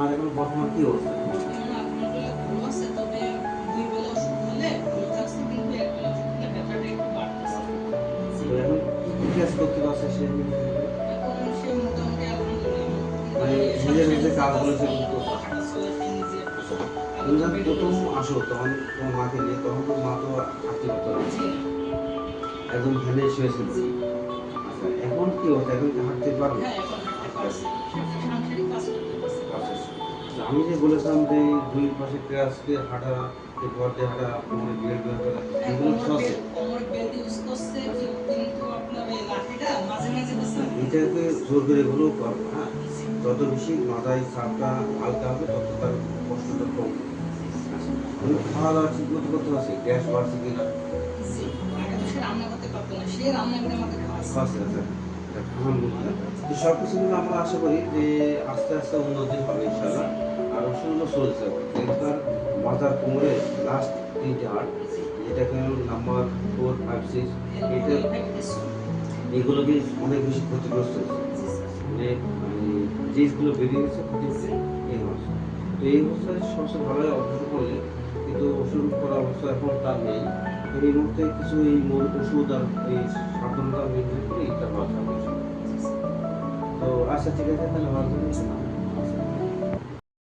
আর এখন বর্তমান কি অবস্থা? তো এখন কি কাজ করতে পারছে সে মানে নিজের নিজের কাজগুলো সেগুলো করতে তুমি যখন প্রথম আসো তখন তোমার মাকে নিয়ে তখন তো মা তো হাঁটতে পারতো না, একদম ভ্যানে শুয়েছিল। আচ্ছা এখন কি অবস্থা, এখন কি হাঁটতে পারবে? আচ্ছা আচ্ছা। আমি যে বলেছিলাম যে দুই পাশে ক্রাসকে হাঁটা, ঘর দিয়ে হাঁটা, কোমরে বেল্ট ব্যবহার করা, এগুলো তো আছে। এটাকে জোর করে এগুলো করবো, হ্যাঁ। যত বেশি মাথায় চাপটা হালকা হবে তত তার কষ্টটা কম। আচ্ছা আমি খাওয়া দাওয়া ঠিক মতো করতে পারছি, গ্যাস বাড়ছে কিনা? আচ্ছা আচ্ছা, আলহামদুলিল্লাহ। তো সব কিছু মিলে আমরা আশা করি যে আস্তে আস্তে উন্নতি হবে ইনশাল্লাহ। আর সুন্দর চলছে যেহেতু তার মাথার কোমরে লাস্ট তিনটে হাড়, যেটাকে নাম্বার 4, 5, 6, এটা এগুলোকে অনেক বেশি ক্ষতিগ্রস্ত হচ্ছে। মানে জিনিসগুলো বেরিয়ে গেছে ক্ষতি এই মাসে। তো এই অবস্থায় সবচেয়ে ভালো অপারেশন করলে, কিন্তু ওষুধ করার অবস্থা এখন তার নেই। তো এই মুহূর্তে কিছু এই ওষুধ আর এই সাবধানতা মেনটেন করে এটা বাঁচা হবে। তো আচ্ছা ঠিক আছে, তাহলে ভালো থাকবেন।